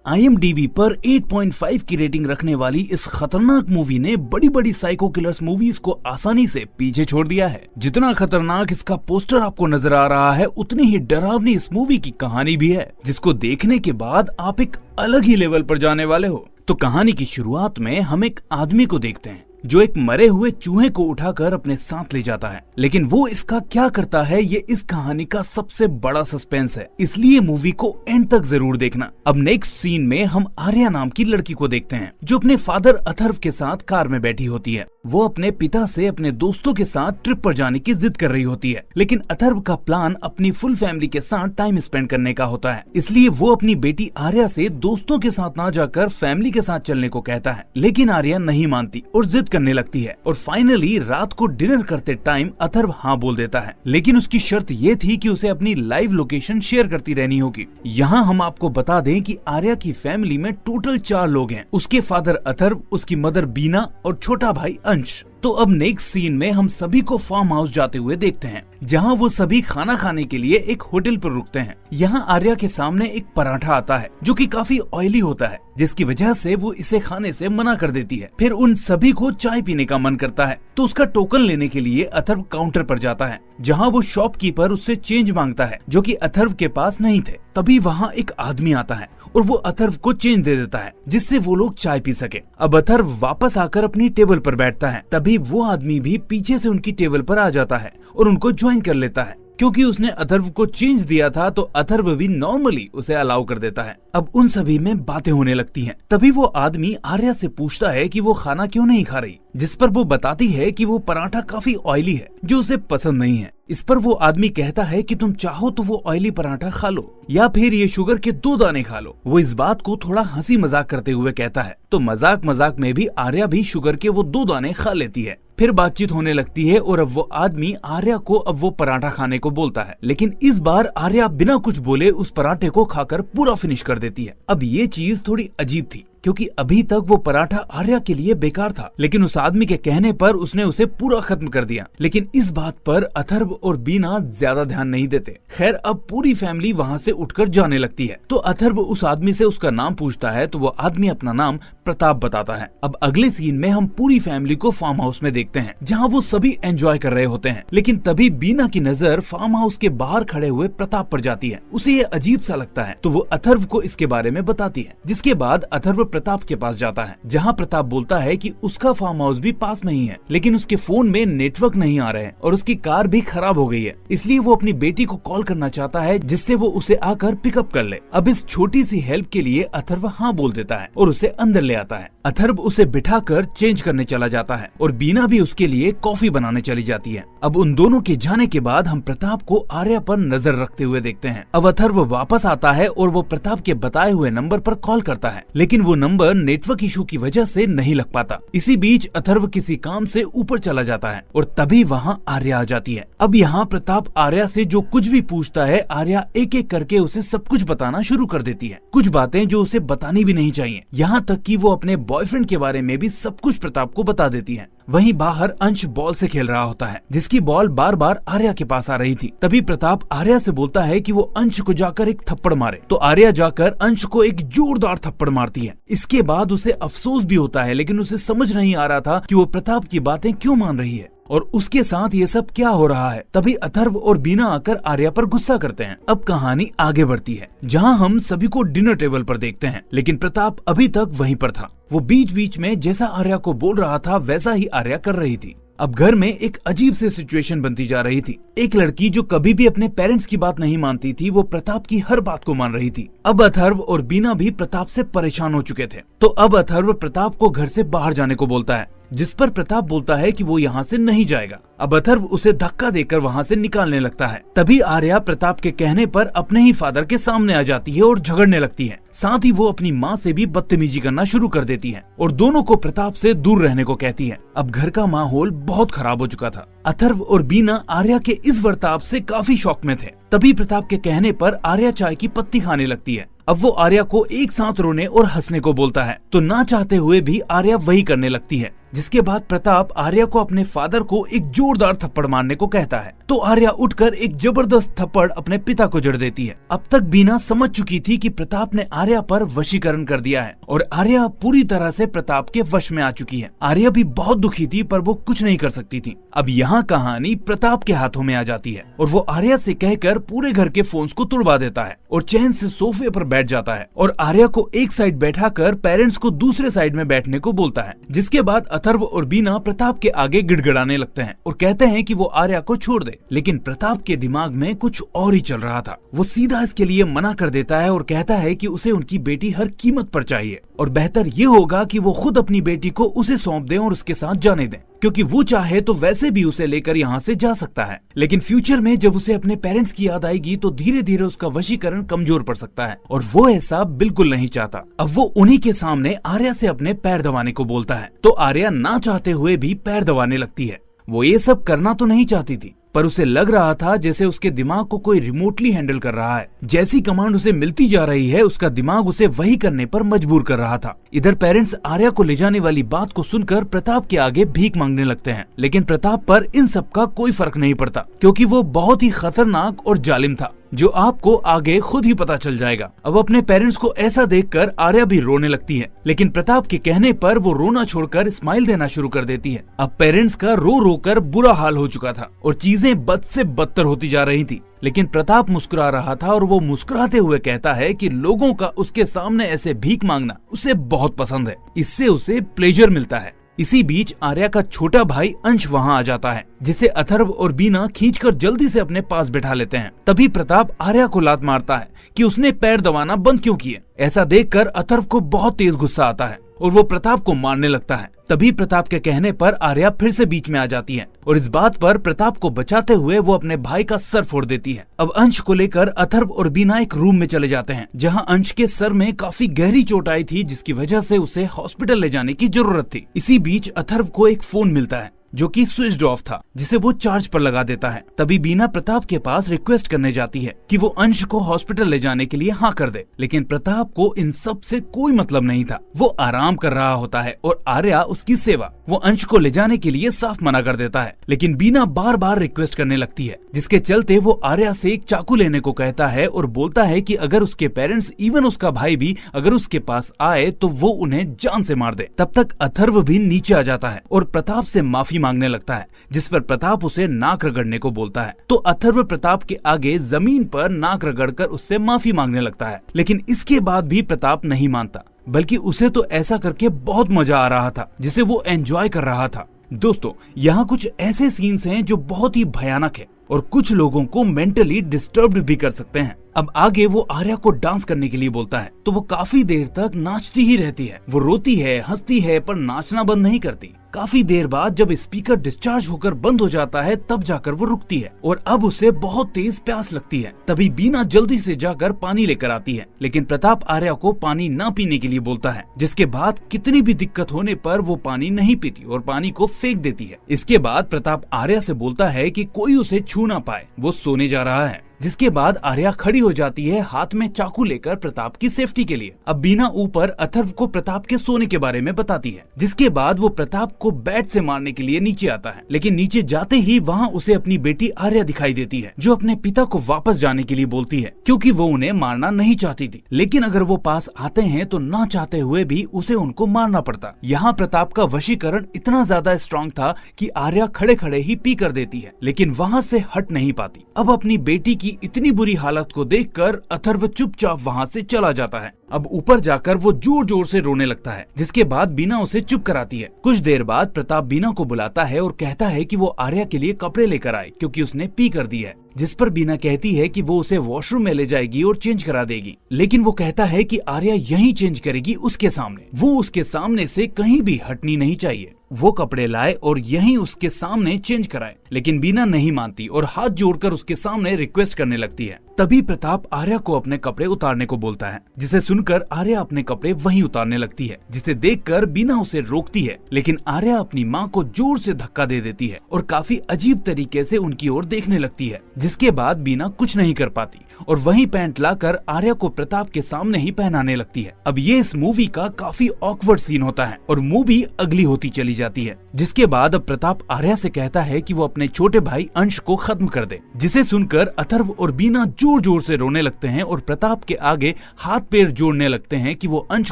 IMDb पर 8.5 की rating रखने वाली इस खतरनाक मूवी ने बड़ी बड़ी साइको किलर्स मूवीज को आसानी से पीछे छोड़ दिया है। जितना खतरनाक इसका पोस्टर आपको नजर आ रहा है, उतनी ही डरावनी इस मूवी की कहानी भी है, जिसको देखने के बाद आप एक अलग ही लेवल पर जाने वाले हो। तो कहानी की शुरुआत में हम एक आदमी को देखते हैं जो एक मरे हुए चूहे को उठाकर अपने साथ ले जाता है, लेकिन वो इसका क्या करता है ये इस कहानी का सबसे बड़ा सस्पेंस है, इसलिए मूवी को एंड तक जरूर देखना। अब नेक्स्ट सीन में हम आर्या नाम की लड़की को देखते हैं जो अपने फादर अथर्व के साथ कार में बैठी होती है। वो अपने पिता से अपने दोस्तों के साथ ट्रिप पर जाने की जिद कर रही होती है, लेकिन अथर्व का प्लान अपनी फुल फैमिली के साथ टाइम स्पेंड करने का होता है, इसलिए वो अपनी बेटी आर्या से दोस्तों के साथ ना जाकर फैमिली के साथ चलने को कहता है। लेकिन आर्या नहीं मानती और जिद करने लगती है और फाइनली रात को डिनर करते टाइम अथर्व हाँ बोल देता है, लेकिन उसकी शर्त ये थी कि उसे अपनी लाइव लोकेशन शेयर करती रहनी होगी। यहाँ हम आपको बता दें कि आर्या की फैमिली में टोटल 4 लोग हैं, उसके फादर अथर्व, उसकी मदर बीना और छोटा भाई अंश। तो अब नेक्स्ट सीन में हम सभी को फार्म हाउस जाते हुए देखते हैं, जहां वो सभी खाना खाने के लिए एक होटल पर रुकते हैं। यहां आर्या के सामने एक पराठा आता है जो कि काफी ऑयली होता है, जिसकी वजह से वो इसे खाने से मना कर देती है। फिर उन सभी को चाय पीने का मन करता है, तो उसका टोकन लेने के लिए अथर्व काउंटर पर जाता है, जहां वो शॉपकीपर उससे चेंज मांगता है जो कि अथर्व के पास नहीं थे। तभी वहां एक आदमी आता है और वो अथर्व को चेंज दे देता है, जिससे वो लोग चाय पी सके। अब अथर्व वापस आकर अपनी टेबल पर बैठता है, तभी वो आदमी भी पीछे से उनकी टेबल पर आ जाता है और उनको ज्वाइन कर लेता है। क्योंकि उसने अथर्व को चेंज दिया था तो अथर्व भी नॉर्मली उसे अलाउ कर देता है। अब उन सभी में बातें होने लगती हैं। तभी वो आदमी आर्या से पूछता है कि वो खाना क्यों नहीं खा रही, जिस पर वो बताती है कि वो पराठा काफी ऑयली है जो उसे पसंद नहीं है। इस पर वो आदमी कहता है कि तुम चाहो तो वो ऑयली पराठा खा लो या फिर ये शुगर के 2 दाने खा लो। वो इस बात को थोड़ा हंसी मजाक करते हुए कहता है, तो मजाक मजाक में भी आर्या भी शुगर के वो 2 दाने खा लेती है। फिर बातचीत होने लगती है और अब वो आदमी आर्या को अब वो पराठा खाने को बोलता है, लेकिन इस बार आर्या बिना कुछ बोले उस पराठे को खाकर पूरा फिनिश कर देती है। अब ये चीज थोड़ी अजीब थी, क्योंकि अभी तक वो पराठा आर्या के लिए बेकार था, लेकिन उस आदमी के कहने पर उसने उसे पूरा खत्म कर दिया। लेकिन इस बात पर अथर्व और बीना ज्यादा ध्यान नहीं देते। खैर, अब पूरी फैमिली वहाँ से उठकर जाने लगती है, तो अथर्व उस आदमी से उसका नाम पूछता है, तो वो आदमी अपना नाम प्रताप बताता है। अब अगले सीन में हम पूरी फैमिली को फार्म हाउस में देखते हैं, जहाँ वो सभी एंजॉय कर रहे होते हैं। लेकिन तभी बीना की नजर फार्म हाउस के बाहर खड़े हुए प्रताप पर जाती है। उसे ये अजीब सा लगता है, तो वो अथर्व को इसके बारे में बताती है, जिसके बाद अथर्व प्रताप के पास जाता है, जहां प्रताप बोलता है कि उसका फार्म हाउस भी पास में ही है, लेकिन उसके फोन में नेटवर्क नहीं आ रहे हैं और उसकी कार भी खराब हो गई है, इसलिए वो अपनी बेटी को कॉल करना चाहता है, जिससे वो उसे आकर पिकअप कर ले। अब इस छोटी सी हेल्प के लिए अथर्व हाँ बोल देता है और उसे अंदर ले आता है। अथर्व उसे बिठाकर चेंज करने चला जाता है और बीना भी उसके लिए कॉफी बनाने चली जाती है। अब उन दोनों के जाने के बाद हम प्रताप को आर्या पर नजर रखते हुए देखते हैं। अब अथर्व वापस आता है और वो प्रताप के बताए हुए नंबर पर कॉल करता है, लेकिन वो नंबर नेटवर्क इशू की वजह से नहीं लग पाता। इसी बीच अथर्व किसी काम से ऊपर चला जाता है और तभी वहाँ आर्या आ जाती है। अब यहाँ प्रताप आर्या से जो कुछ भी पूछता है, आर्या एक एक करके उसे सब कुछ बताना शुरू कर देती है, कुछ बातें जो उसे बतानी भी नहीं चाहिए। यहाँ तक कि वो अपने बॉयफ्रेंड के बारे में भी सब कुछ प्रताप को बता देती है। वहीं बाहर अंश बॉल से खेल रहा होता है, जिसकी बॉल बार बार आर्या के पास आ रही थी। तभी प्रताप आर्या से बोलता है कि वो अंश को जाकर एक थप्पड़ मारे, तो आर्या जाकर अंश को एक जोरदार थप्पड़ मारती है। इसके बाद उसे अफसोस भी होता है, लेकिन उसे समझ नहीं आ रहा था कि वो प्रताप की बातें क्यों मान रही है और उसके साथ ये सब क्या हो रहा है। तभी अथर्व और बीना आकर आर्या पर गुस्सा करते हैं। अब कहानी आगे बढ़ती है, जहां हम सभी को डिनर टेबल पर देखते हैं, लेकिन प्रताप अभी तक वहीं पर था। वो बीच बीच में जैसा आर्या को बोल रहा था वैसा ही आर्या कर रही थी। अब घर में एक अजीब सी सिचुएशन बनती जा रही थी। एक लड़की जो कभी भी अपने पेरेंट्स की बात नहीं मानती थी, वो प्रताप की हर बात को मान रही थी। अब अथर्व और बीना भी प्रताप से परेशान हो चुके थे, तो अब अथर्व प्रताप को घर से बाहर जाने को बोलता है, जिस पर प्रताप बोलता है कि वो यहाँ से नहीं जाएगा। अब अथर्व उसे धक्का देकर वहाँ से निकालने लगता है। तभी आर्या प्रताप के कहने पर अपने ही फादर के सामने आ जाती है और झगड़ने लगती है। साथ ही वो अपनी माँ से भी बदतमीजी करना शुरू कर देती है और दोनों को प्रताप से दूर रहने को कहती है। अब घर का माहौल बहुत खराब हो चुका था। अथर्व और बीना आर्या के इस बर्ताव से काफी शॉक में थे। तभी प्रताप के कहने पर आर्या चाय की पत्ती खाने लगती है। अब वो आर्या को एक साथ रोने और हंसने को बोलता है, तो ना चाहते हुए भी आर्या वही करने लगती है। जिसके बाद प्रताप आर्या को अपने फादर को एक जोरदार थप्पड़ मारने को कहता है तो आर्या उठकर एक जबरदस्त थप्पड़ अपने पिता को जड़ देती है। अब तक बीना समझ चुकी थी कि प्रताप ने आर्या पर वशीकरण कर दिया है और आर्या पूरी तरह से प्रताप के वश में आ चुकी है। आर्या भी बहुत दुखी थी पर वो कुछ नहीं कर सकती थी। अब यहाँ कहानी प्रताप के हाथों में आ जाती है और वो आर्या से कहकर पूरे घर के फोन्स को तुड़वा देता है और चैन से सोफे पर बैठ जाता है और आर्या को एक साइड बैठाकर पेरेंट्स को दूसरे साइड में बैठने को बोलता है। जिसके बाद अथर्व और बीना प्रताप के आगे गिड़गिड़ाने लगते हैं और कहते हैं कि वो आर्या को छोड़ दे, लेकिन प्रताप के दिमाग में कुछ और ही चल रहा था। वो सीधा इसके लिए मना कर देता है और कहता है कि उसे उनकी बेटी हर कीमत पर चाहिए और बेहतर ये होगा कि वो खुद अपनी बेटी को उसे सौंप दें और उसके साथ जाने दें, क्योंकि वो चाहे तो वैसे भी उसे लेकर यहाँ से जा सकता है, लेकिन फ्यूचर में जब उसे अपने पेरेंट्स की याद आएगी तो धीरे धीरे उसका वशीकरण कमजोर पड़ सकता है और वो ऐसा बिल्कुल नहीं चाहता। अब वो उन्हीं के सामने आर्या से अपने पैर दबाने को बोलता है तो आर्या ना चाहते हुए भी पैर दबाने लगती है। वो ये सब करना तो नहीं चाहती थी पर उसे लग रहा था जैसे उसके दिमाग को कोई रिमोटली हैंडल कर रहा है। जैसी कमांड उसे मिलती जा रही है उसका दिमाग उसे वही करने पर मजबूर कर रहा था। इधर पेरेंट्स आर्या को ले जाने वाली बात को सुनकर प्रताप के आगे भीख मांगने लगते हैं, लेकिन प्रताप पर इन सब का कोई फर्क नहीं पड़ता क्योंकि वो बहुत ही खतरनाक और जालिम था, जो आपको आगे खुद ही पता चल जाएगा। अब अपने पेरेंट्स को ऐसा देखकर आर्या भी रोने लगती है, लेकिन प्रताप के कहने पर वो रोना छोड़कर स्माइल देना शुरू कर देती है। अब पेरेंट्स का रो रो कर बुरा हाल हो चुका था और चीजें बद से बदतर होती जा रही थी, लेकिन प्रताप मुस्कुरा रहा था और वो मुस्कुराते हुए कहता है कि लोगों का उसके सामने ऐसे भीख मांगना उसे बहुत पसंद है, इससे उसे प्लेजर मिलता है। इसी बीच आर्या का छोटा भाई अंश वहाँ आ जाता है, जिसे अथर्व और बीना खींचकर जल्दी से अपने पास बैठा लेते हैं। तभी प्रताप आर्या को लात मारता है कि उसने पैर दबाना बंद क्यों किए। ऐसा देखकर अथर्व को बहुत तेज गुस्सा आता है और वो प्रताप को मारने लगता है। तभी प्रताप के कहने पर आर्या फिर से बीच में आ जाती है और इस बात पर प्रताप को बचाते हुए वो अपने भाई का सर फोड़ देती है। अब अंश को लेकर अथर्व और बीना एक रूम में चले जाते हैं, जहां अंश के सर में काफी गहरी चोट आई थी, जिसकी वजह से उसे हॉस्पिटल ले जाने की जरूरत थी। इसी बीच अथर्व को एक फोन मिलता है जो कि स्विच्ड ऑफ था, जिसे वो चार्ज पर लगा देता है। तभी बीना प्रताप के पास रिक्वेस्ट करने जाती है कि वो अंश को हॉस्पिटल ले जाने के लिए हाँ कर दे, लेकिन प्रताप को इन सब से कोई मतलब नहीं था। वो आराम कर रहा होता है और आर्या उसकी सेवा। वो अंश को ले जाने के लिए साफ मना कर देता है, लेकिन बीना बार बार रिक्वेस्ट करने लगती है, जिसके चलते वो आर्या से एक चाकू लेने को कहता है और बोलता है कि अगर उसके पेरेंट्स इवन उसका भाई भी अगर उसके पास आए तो वो उन्हें जान से मार दे। तब तक अथर्व भी नीचे आ जाता है और प्रताप से माफी मांगने लगता है, जिस पर प्रताप उसे नाक रगड़ने को बोलता है। तो अथर्व प्रताप के आगे जमीन पर नाक रगड़कर उससे माफी मांगने लगता है, लेकिन इसके बाद भी प्रताप नहीं मानता, बल्कि उसे तो ऐसा करके बहुत मजा आ रहा था जिसे वो एंजॉय कर रहा था। दोस्तों, यहाँ कुछ ऐसे सीन्स हैं जो बहुत ही भयानक है और कुछ लोगों को मेंटली डिस्टर्ब्ड भी कर सकते हैं। अब आगे वो आर्या को डांस करने के लिए बोलता है तो वो काफी देर तक नाचती ही रहती है। वो रोती है, हंसती है, पर नाचना बंद नहीं करती। काफी देर बाद जब स्पीकर डिस्चार्ज होकर बंद हो जाता है तब जाकर वो रुकती है और अब उसे बहुत तेज प्यास लगती है। तभी बीना जल्दी से जाकर पानी लेकर आती है, लेकिन प्रताप आर्या को पानी न पीने के लिए बोलता है, जिसके बाद कितनी भी दिक्कत होने पर वो पानी नहीं पीती और पानी को फेंक देती है। इसके बाद प्रताप आर्या से बोलता है कि कोई उसे छू ना पाए, वो सोने जा रहा है। जिसके बाद आर्या खड़ी हो जाती है हाथ में चाकू लेकर प्रताप की सेफ्टी के लिए। अब बीना ऊपर अथर्व को प्रताप के सोने के बारे में बताती है, जिसके बाद वो प्रताप को बैट से मारने के लिए नीचे आता है, लेकिन नीचे जाते ही वहाँ उसे अपनी बेटी आर्या दिखाई देती है, जो अपने पिता को वापस जाने के लिए बोलती है, क्योंकि वो उन्हें मारना नहीं चाहती थी, लेकिन अगर वो पास आते हैं तो ना चाहते हुए भी उसे उनको मारना पड़ता। यहाँ प्रताप का वशीकरण इतना ज्यादा स्ट्रॉन्ग था कि आर्या खड़े खड़े ही पी कर देती है, लेकिन वहाँ से हट नहीं पाती। अब अपनी बेटी की इतनी बुरी हालत को देखकर अथर्व चुपचाप वहाँ से चला जाता है। अब ऊपर जाकर वो जोर जोर से रोने लगता है, जिसके बाद बीना उसे चुप कराती है। कुछ देर बाद प्रताप बीना को बुलाता है और कहता है कि वो आर्या के लिए कपड़े लेकर आए क्योंकि उसने पी कर दी है, जिस पर बीना कहती है कि वो उसे वॉशरूम में ले जाएगी और चेंज करा देगी, लेकिन वो कहता है कि आर्या यहीं चेंज करेगी उसके सामने। वो उसके सामने से कहीं भी हटनी नहीं चाहिए। वो कपड़े लाए और यहीं उसके सामने चेंज कराए, लेकिन बीना नहीं मानती और हाथ जोड़कर उसके सामने रिक्वेस्ट करने लगती है। तभी प्रताप आर्या को अपने कपड़े उतारने को बोलता है, जिसे सुनकर आर्या अपने कपड़े वहीं उतारने लगती है, जिसे देखकर बीना उसे रोकती है, लेकिन आर्या अपनी माँ को जोर से धक्का दे देती है और काफी अजीब तरीके से उनकी ओर देखने लगती है, जिसके बाद बीना कुछ नहीं कर पाती और वही पैंट लाकर आर्या को प्रताप के सामने ही पहनाने लगती है। अब ये इस मूवी का काफी ऑकवर्ड सीन होता है और मूवी अगली होती चली चली जाती है। जिसके बाद अब प्रताप आर्या से कहता है कि वो अपने छोटे भाई अंश को खत्म कर दे, जिसे सुनकर अथर्व और बीना जोर जोर से रोने लगते हैं और प्रताप के आगे हाथ पैर जोड़ने लगते हैं कि वो अंश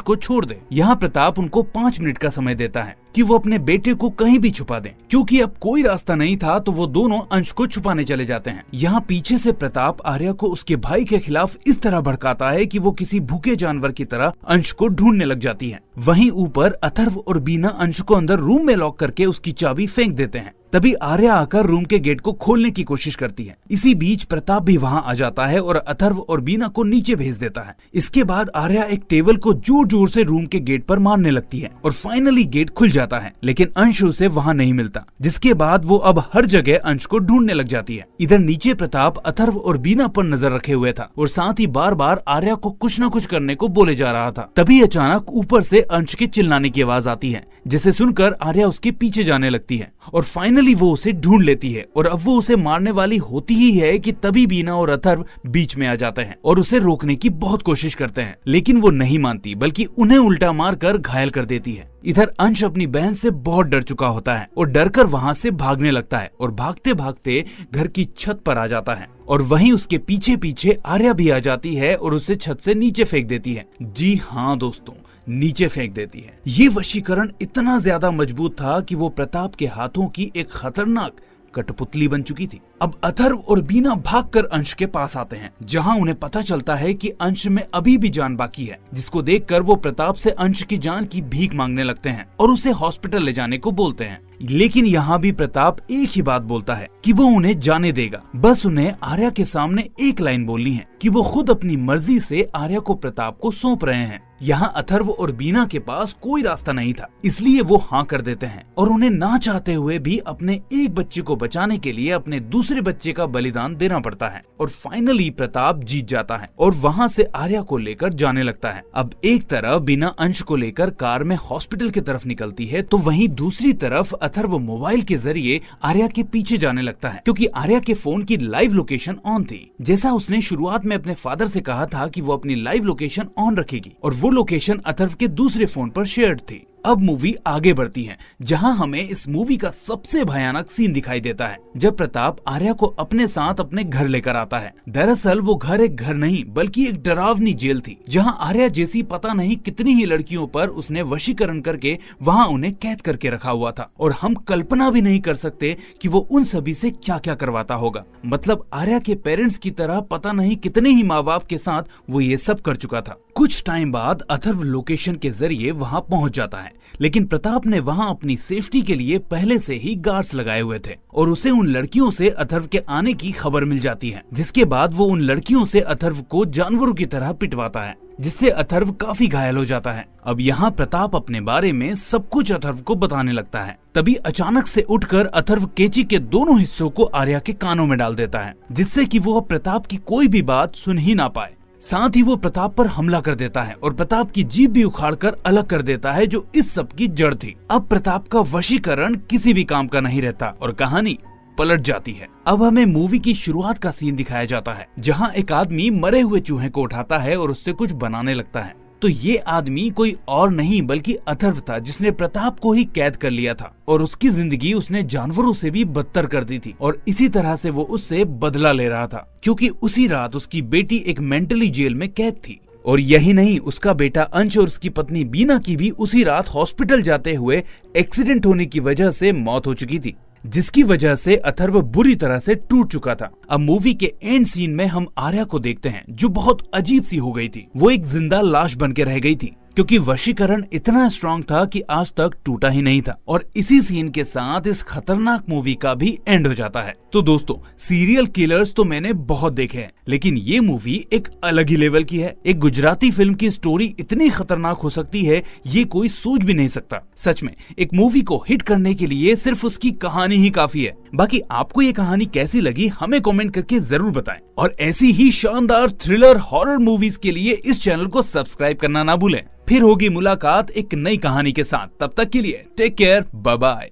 को छोड़ दे। यहाँ प्रताप उनको 5 मिनट का समय देता है कि वो अपने बेटे को कहीं भी छुपा दें। क्योंकि अब कोई रास्ता नहीं था तो वो दोनों अंश को छुपाने चले जाते हैं। यहाँ पीछे से प्रताप आर्या को उसके भाई के खिलाफ इस तरह भड़काता है कि वो किसी भूखे जानवर की तरह अंश को ढूंढने लग जाती है। वहीं ऊपर अथर्व और बीना अंश को अंदर रूम में लॉक करके उसकी चाबी फेंक देते हैं। तभी आर्या आकर रूम के गेट को खोलने की कोशिश करती है। इसी बीच प्रताप भी वहां आ जाता है और अथर्व और बीना को नीचे भेज देता है। इसके बाद आर्या एक टेबल को जोर जोर से रूम के गेट पर मारने लगती है और फाइनली गेट खुल जाता है, लेकिन अंश उसे वहां नहीं मिलता। जिसके बाद वो अब हर जगह अंश को ढूंढने लग जाती है। इधर नीचे प्रताप अथर्व और बीना पर नजर रखे हुए था और साथ ही बार बार आर्या को कुछ न कुछ करने को बोले जा रहा था। तभी अचानक ऊपर से अंश के चिल्लाने की आवाज आती है, जिसे सुनकर आर्या उसके पीछे जाने लगती है और फाइनली वो उसे ढूंढ लेती है। और अब वो उसे मारने वाली होती ही है कि तभी बीना और अथर्व बीच में आ जाते हैं और उसे रोकने की बहुत कोशिश करते हैं, लेकिन वो नहीं मानती बल्कि उन्हें उल्टा मारकर घायल कर देती है। इधर अंश अपनी बहन से बहुत डर चुका होता है और डरकर वहां से भागने लगता है और भागते भागते घर की छत पर आ जाता है और वहीं उसके पीछे पीछे आर्या भी आ जाती है और उसे छत से नीचे फेंक देती है। जी हाँ दोस्तों, नीचे फेंक देती है। ये वशीकरण इतना ज्यादा मजबूत था कि वो प्रताप के हाथों की एक खतरनाक कठपुतली बन चुकी थी। अब अथर्व और बीना भागकर अंश के पास आते हैं, जहां उन्हें पता चलता है कि अंश में अभी भी जान बाकी है, जिसको देखकर वो प्रताप से अंश की जान की भीख मांगने लगते हैं और उसे हॉस्पिटल ले जाने को बोलते हैं। लेकिन यहाँ भी प्रताप एक ही बात बोलता है कि वो उन्हें जाने देगा। बस उन्हें आर्या के सामने एक लाइन बोलनी है कि वो खुद अपनी मर्जी से आर्या को प्रताप को सौंप रहे हैं। यहाँ अथर्व और बीना के पास कोई रास्ता नहीं था, इसलिए वो हाँ कर देते हैं और उन्हें ना चाहते हुए भी अपने एक बच्चे को बचाने के लिए अपने दूसरे बच्चे का बलिदान देना पड़ता है। और फाइनली प्रताप जीत जाता है और वहाँ से आर्या को लेकर जाने लगता है। अब एक तरफ बीना अंश को लेकर कार में हॉस्पिटल की तरफ निकलती है, तो वहीं दूसरी तरफ अथर्व मोबाइल के जरिए आर्या के पीछे जाने लगता है, क्योंकि आर्या के फोन की लाइव लोकेशन ऑन थी। जैसा उसने शुरुआत में अपने फादर से कहा था कि वो अपनी लाइव लोकेशन ऑन रखेगी, और वो लोकेशन अथर्व के दूसरे फोन पर शेयर्ड थी। अब मूवी आगे बढ़ती है, जहां हमें इस मूवी का सबसे भयानक सीन दिखाई देता है, जब प्रताप आर्या को अपने साथ अपने घर लेकर आता है। दरअसल वो घर एक घर नहीं बल्कि एक डरावनी जेल थी, जहां आर्या जैसी पता नहीं कितनी ही लड़कियों पर उसने वशीकरण करके वहां उन्हें कैद करके रखा हुआ था, और हम कल्पना भी नहीं कर सकते कि वो उन सभी से क्या क्या करवाता होगा। मतलब आर्या के पेरेंट्स की तरह पता नहीं कितने ही माँ बाप के साथ वो ये सब कर चुका था। कुछ टाइम बाद अथर्व लोकेशन के जरिए वहां पहुंच जाता है, लेकिन प्रताप ने वहां अपनी सेफ्टी के लिए पहले से ही गार्ड्स लगाए हुए थे, और उसे उन लड़कियों से अथर्व के आने की खबर मिल जाती है, जिसके बाद वो उन लड़कियों से अथर्व को जानवरों की तरह पिटवाता है, जिससे अथर्व काफी घायल हो जाता है। अब यहाँ प्रताप अपने बारे में सब कुछ अथर्व को बताने लगता है। तभी अचानक से उठकर अथर्व केची के दोनों हिस्सों को आर्या के कानों में डाल देता है, जिससे कि वो अब प्रताप की कोई भी बात सुन ही ना पाए। साथ ही वो प्रताप पर हमला कर देता है और प्रताप की जीभ भी उखाड़कर अलग कर देता है, जो इस सब की जड़ थी। अब प्रताप का वशीकरण किसी भी काम का नहीं रहता और कहानी पलट जाती है। अब हमें मूवी की शुरुआत का सीन दिखाया जाता है, जहां एक आदमी मरे हुए चूहे को उठाता है और उससे कुछ बनाने लगता है। तो ये आदमी कोई और नहीं बल्कि अथर्व था, जिसने प्रताप को ही कैद कर लिया था, और उसकी जिंदगी उसने जानवरों से भी बदतर कर दी थी, और इसी तरह से वो उससे बदला ले रहा था, क्योंकि उसी रात उसकी बेटी एक मेंटली जेल में कैद थी। और यही नहीं, उसका बेटा अंश और उसकी पत्नी बीना की भी उसी रात हॉस्पिटल जाते हुए एक्सीडेंट होने की वजह से मौत हो चुकी थी, जिसकी वजह से अथर्व बुरी तरह से टूट चुका था। अब मूवी के एंड सीन में हम आर्या को देखते हैं, जो बहुत अजीब सी हो गई थी। वो एक जिंदा लाश बन के रह गई थी, क्योंकि वशीकरण इतना स्ट्रॉन्ग था कि आज तक टूटा ही नहीं था। और इसी सीन के साथ इस खतरनाक मूवी का भी एंड हो जाता है। तो दोस्तों, सीरियल किलर्स तो मैंने बहुत देखे हैं, लेकिन ये मूवी एक अलग ही लेवल की है। एक गुजराती फिल्म की स्टोरी इतनी खतरनाक हो सकती है, ये कोई सोच भी नहीं सकता। सच में एक मूवी को हिट करने के लिए सिर्फ उसकी कहानी ही काफी है। बाकी आपको ये कहानी कैसी लगी हमें कमेंट करके जरूर बताएं, और ऐसी ही शानदार थ्रिलर हॉरर मूवीज के लिए इस चैनल को सब्सक्राइब करना ना भूलें। फिर होगी मुलाकात एक नई कहानी के साथ। तब तक के लिए टेक केयर, बाय बाय।